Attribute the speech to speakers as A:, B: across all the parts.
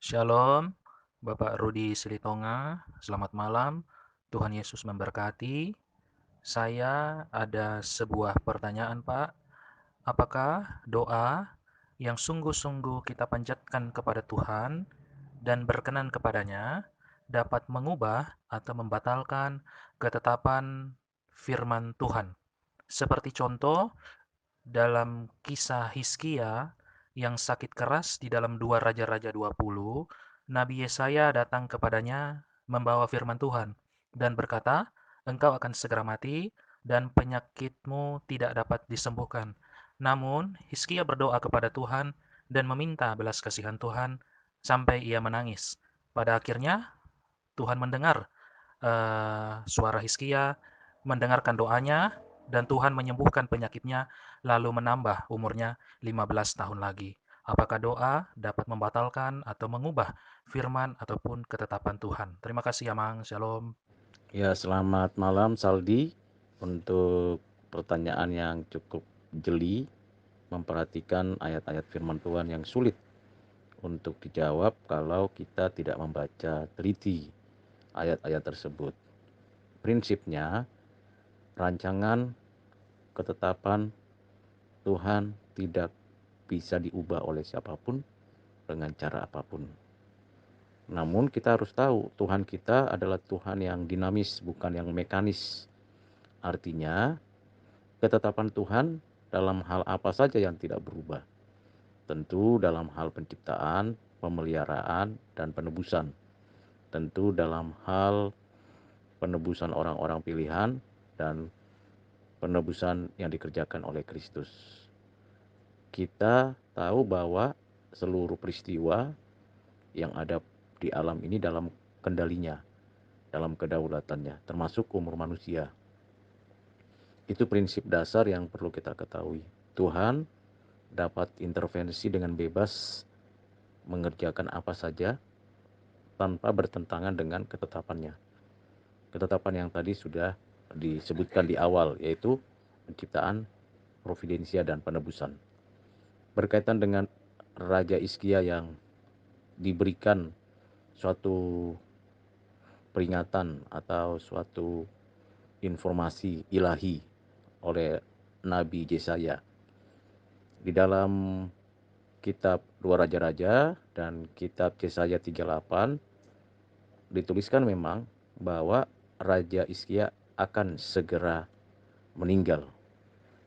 A: Shalom, Bapak Rudi Silitonga, selamat malam. Tuhan Yesus memberkati. Saya ada sebuah pertanyaan, Pak. Apakah doa yang sungguh-sungguh kita panjatkan kepada Tuhan dan berkenan kepadanya dapat mengubah atau membatalkan ketetapan firman Tuhan? Seperti contoh dalam kisah Hizkia yang sakit keras di dalam 2 Raja-Raja 20, Nabi Yesaya datang kepadanya membawa firman Tuhan dan berkata, "Engkau akan segera mati dan penyakitmu tidak dapat disembuhkan." Namun, Hizkia berdoa kepada Tuhan dan meminta belas kasihan Tuhan sampai ia menangis. Pada akhirnya, Tuhan mendengar suara Hizkia, mendengarkan doanya, dan Tuhan menyembuhkan penyakitnya, lalu menambah umurnya 15 tahun lagi. Apakah doa dapat membatalkan atau mengubah firman ataupun ketetapan Tuhan? Terima kasih, Amang. Shalom.
B: Ya, selamat malam Saldi. Untuk pertanyaan yang cukup jeli, memperhatikan ayat-ayat firman Tuhan yang sulit untuk dijawab kalau kita tidak membaca teliti ayat-ayat tersebut. Prinsipnya, rancangan ketetapan Tuhan tidak bisa diubah oleh siapapun dengan cara apapun. Namun kita harus tahu Tuhan kita adalah Tuhan yang dinamis, bukan yang mekanis. Artinya, ketetapan Tuhan dalam hal apa saja yang tidak berubah. Tentu dalam hal penciptaan, pemeliharaan, dan penebusan. Tentu dalam hal penebusan orang-orang pilihan dan penebusan yang dikerjakan oleh Kristus. Kita tahu bahwa seluruh peristiwa yang ada di alam ini dalam kendalinya, dalam kedaulatannya, termasuk umur manusia. Itu prinsip dasar yang perlu kita ketahui. Tuhan dapat intervensi dengan bebas mengerjakan apa saja tanpa bertentangan dengan ketetapannya. Ketetapan yang tadi sudah disebutkan di awal, yaitu penciptaan, providensia, dan penebusan. Berkaitan dengan Raja Hizkia yang diberikan suatu peringatan atau suatu informasi ilahi oleh Nabi Yesaya. Di dalam kitab Dua Raja-Raja dan kitab Yesaya 38 dituliskan memang bahwa Raja Hizkia akan segera meninggal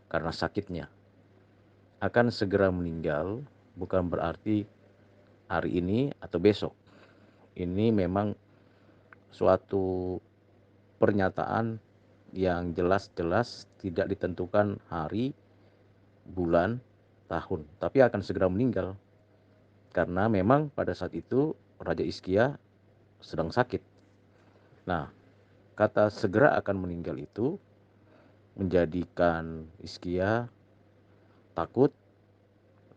B: karena sakitnya. Akan segera meninggal bukan berarti hari ini atau besok. Ini memang suatu pernyataan yang jelas-jelas tidak ditentukan hari, bulan, tahun, tapi akan segera meninggal. Karena memang pada saat itu Raja Hizkia sedang sakit. Nah, kata segera akan meninggal itu menjadikan Hizkia takut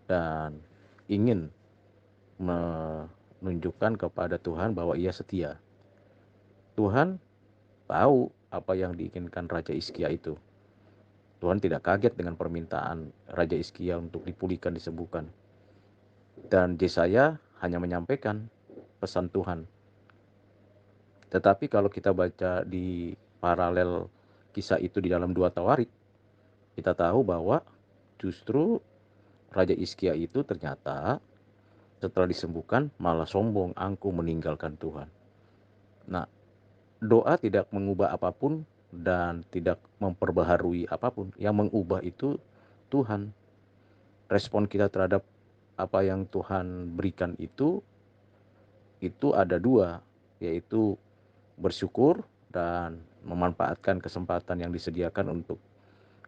B: dan ingin menunjukkan kepada Tuhan bahwa ia setia. Tuhan tahu apa yang diinginkan Raja Hizkia itu. Tuhan tidak kaget dengan permintaan Raja Hizkia untuk dipulihkan, disembuhkan. Dan Yesaya hanya menyampaikan pesan Tuhan. Tetapi kalau kita baca di paralel kisah itu di dalam 2 Tawarik, kita tahu bahwa justru Raja Hizkia itu ternyata setelah disembuhkan malah sombong, angkuh, meninggalkan Tuhan. Nah, doa tidak mengubah apapun dan tidak memperbaharui apapun. Yang mengubah itu Tuhan. Respon kita terhadap apa yang Tuhan berikan itu ada dua, yaitu bersyukur dan memanfaatkan kesempatan yang disediakan untuk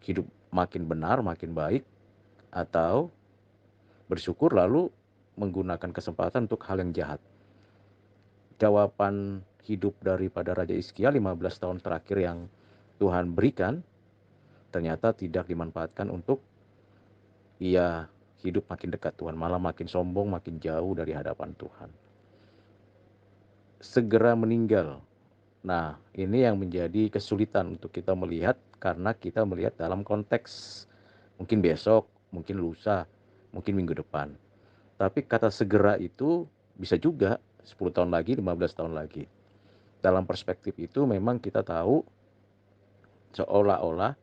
B: hidup makin benar, makin baik, atau bersyukur lalu menggunakan kesempatan untuk hal yang jahat. Jawaban hidup daripada Raja Hizkia 15 tahun terakhir yang Tuhan berikan ternyata tidak dimanfaatkan untuk ia hidup makin dekat Tuhan, malah makin sombong, makin jauh dari hadapan Tuhan. Segera meninggal. Nah, ini yang menjadi kesulitan untuk kita melihat karena kita melihat dalam konteks mungkin besok, mungkin lusa, mungkin minggu depan. Tapi kata segera itu bisa juga 10 tahun lagi, 15 tahun lagi. Dalam perspektif itu memang kita tahu seolah-olah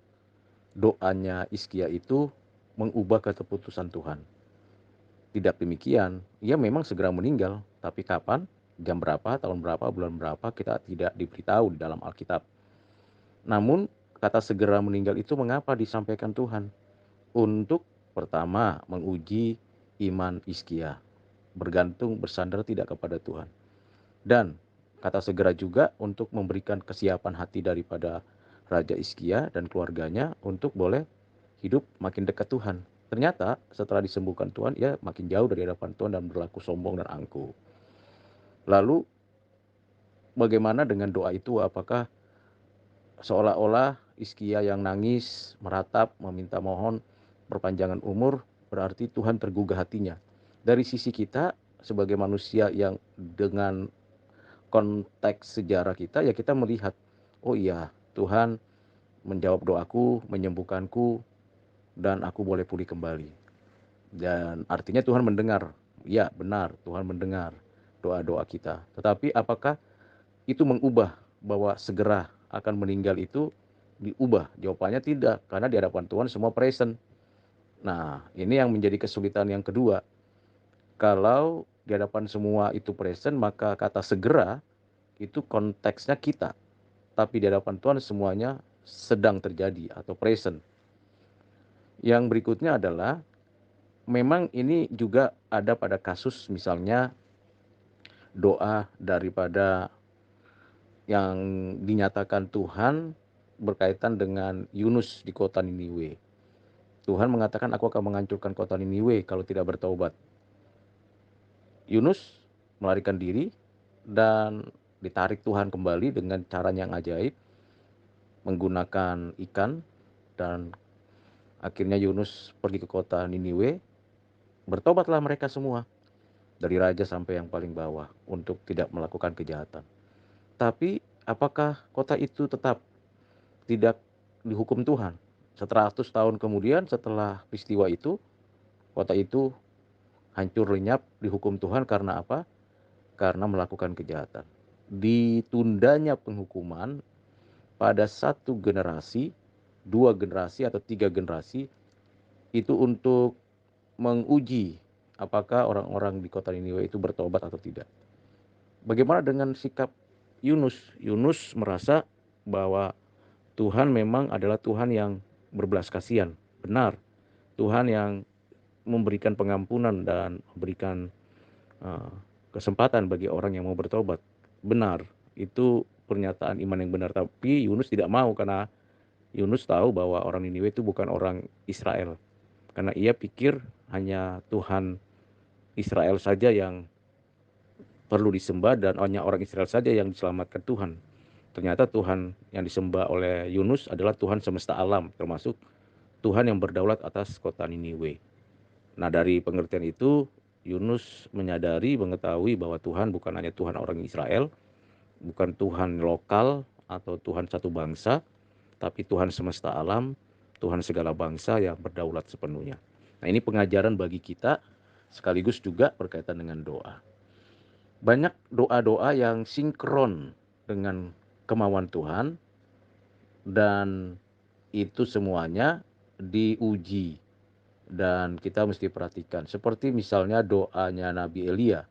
B: doanya Hizkia itu mengubah keputusan Tuhan. Tidak demikian, ia memang segera meninggal, tapi kapan, jam berapa, tahun berapa, bulan berapa, kita tidak diberitahu di dalam Alkitab. Namun kata segera meninggal itu mengapa disampaikan Tuhan? Untuk pertama menguji iman Hizkia, bergantung bersandar tidak kepada Tuhan. Dan kata segera juga untuk memberikan kesiapan hati daripada Raja Hizkia dan keluarganya untuk boleh hidup makin dekat Tuhan. Ternyata setelah disembuhkan Tuhan, ia makin jauh dari hadapan Tuhan dan berlaku sombong dan angkuh. Lalu bagaimana dengan doa itu? Apakah seolah-olah Hizkia yang nangis, meratap, meminta mohon perpanjangan umur, berarti Tuhan tergugah hatinya? Dari sisi kita sebagai manusia yang dengan konteks sejarah kita, ya kita melihat, oh iya, Tuhan menjawab doaku, menyembuhkanku, dan aku boleh pulih kembali. Dan artinya Tuhan mendengar. Ya, benar, Tuhan mendengar doa-doa kita. Tetapi apakah itu mengubah bahwa segera akan meninggal itu diubah? Jawabannya tidak, karena di hadapan Tuhan semua present. Nah, ini yang menjadi kesulitan yang kedua. Kalau di hadapan semua itu present, maka kata segera itu konteksnya kita. Tapi di hadapan Tuhan semuanya sedang terjadi atau present. Yang berikutnya adalah memang ini juga ada pada kasus misalnya doa daripada yang dinyatakan Tuhan berkaitan dengan Yunus di kota Niniwe. Tuhan mengatakan, aku akan menghancurkan kota Niniwe kalau tidak bertaubat. Yunus melarikan diri dan ditarik Tuhan kembali dengan cara yang ajaib, menggunakan ikan, dan akhirnya Yunus pergi ke kota Niniwe. Bertobatlah mereka semua, dari raja sampai yang paling bawah, untuk tidak melakukan kejahatan. Tapi apakah kota itu tetap tidak dihukum Tuhan? 100 tahun kemudian setelah peristiwa itu, kota itu hancur lenyap, dihukum Tuhan karena apa? Karena melakukan kejahatan. Ditundanya penghukuman pada satu generasi, 2 generasi atau 3 generasi, itu untuk menguji apakah orang-orang di kota Niniwe itu bertobat atau tidak. Bagaimana dengan sikap Yunus? Yunus merasa bahwa Tuhan memang adalah Tuhan yang berbelas kasihan. Benar, Tuhan yang memberikan pengampunan dan memberikan uh, kesempatan bagi orang yang mau bertobat. Benar, itu pernyataan iman yang benar. Tapi Yunus tidak mau, karena Yunus tahu bahwa orang Niniwe itu bukan orang Israel. Karena ia pikir hanya Tuhan Israel saja yang perlu disembah dan hanya orang Israel saja yang diselamatkan Tuhan. Ternyata Tuhan yang disembah oleh Yunus adalah Tuhan semesta alam, termasuk Tuhan yang berdaulat atas kota Niniwe. Nah, dari pengertian itu Yunus menyadari, mengetahui bahwa Tuhan bukan hanya Tuhan orang Israel, bukan Tuhan lokal atau Tuhan satu bangsa, tapi Tuhan semesta alam, Tuhan segala bangsa yang berdaulat sepenuhnya. Nah, ini pengajaran bagi kita, sekaligus juga berkaitan dengan doa. Banyak doa-doa yang sinkron dengan kemauan Tuhan, dan itu semuanya diuji, dan kita mesti perhatikan. Seperti misalnya doanya Nabi Elia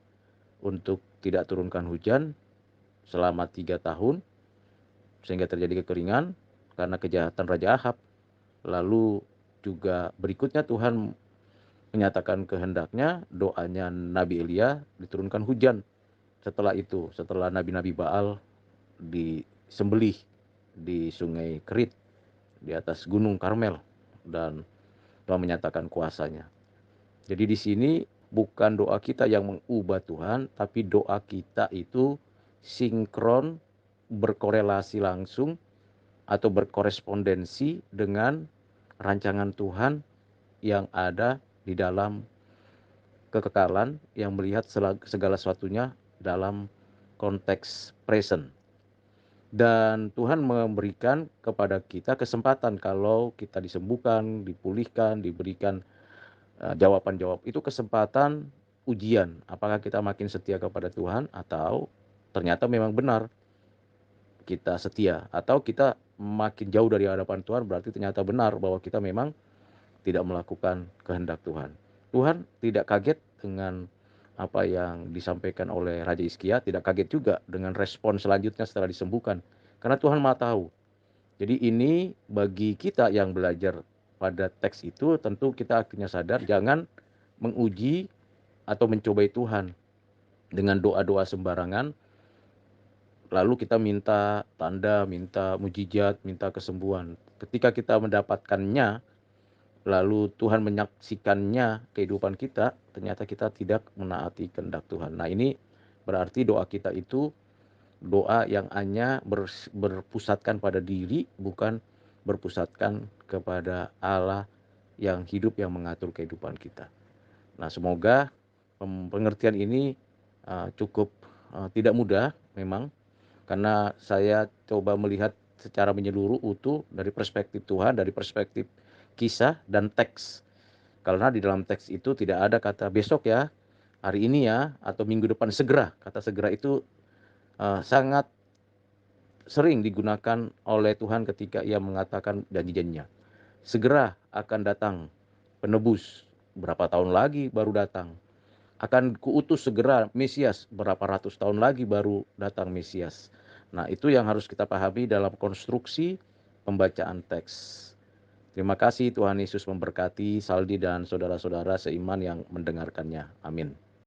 B: untuk tidak turunkan hujan selama 3 tahun, sehingga terjadi kekeringan karena kejahatan Raja Ahab. Lalu juga berikutnya Tuhan menyatakan kehendaknya, doanya Nabi Elia diturunkan hujan. Setelah itu, setelah nabi-nabi Baal disembelih di sungai Kerit, di atas gunung Karmel, dan Tuhan menyatakan kuasanya. Jadi di sini bukan doa kita yang mengubah Tuhan, tapi doa kita itu sinkron, berkorelasi langsung atau berkorespondensi dengan rancangan Tuhan yang ada di dalam kekekalan, yang melihat segala sesuatunya dalam konteks present. Dan Tuhan memberikan kepada kita kesempatan, kalau kita disembuhkan, dipulihkan, diberikan jawaban-jawab, itu kesempatan ujian, apakah kita makin setia kepada Tuhan atau ternyata memang benar kita setia, atau kita makin jauh dari hadapan Tuhan, berarti ternyata benar bahwa kita memang tidak melakukan kehendak Tuhan. Tuhan tidak kaget dengan apa yang disampaikan oleh Raja Hizkia, tidak kaget juga dengan respon selanjutnya setelah disembuhkan, karena Tuhan Maha tahu. Jadi ini bagi kita yang belajar pada teks itu, tentu kita akhirnya sadar jangan menguji atau mencobai Tuhan dengan doa-doa sembarangan, lalu kita minta tanda, minta mujizat, minta kesembuhan. Ketika kita mendapatkannya, lalu Tuhan menyaksikannya kehidupan kita, ternyata kita tidak menaati kehendak Tuhan. Nah, ini berarti doa kita itu doa yang hanya berpusatkan pada diri, bukan berpusatkan kepada Allah yang hidup, yang mengatur kehidupan kita. Nah, semoga pengertian ini cukup tidak mudah memang, karena saya coba melihat secara menyeluruh utuh dari perspektif Tuhan, dari perspektif kisah dan teks. Karena di dalam teks itu tidak ada kata besok ya, hari ini ya, atau minggu depan segera. Kata segera itu sangat sering digunakan oleh Tuhan ketika ia mengatakan janji-janjinya. Segera akan datang penebus, berapa tahun lagi baru datang. Akan kuutus segera Mesias, berapa ratus tahun lagi baru datang Mesias. Nah, itu yang harus kita pahami dalam konstruksi pembacaan teks. Terima kasih, Tuhan Yesus memberkati Saldi dan saudara-saudara seiman yang mendengarkannya. Amin.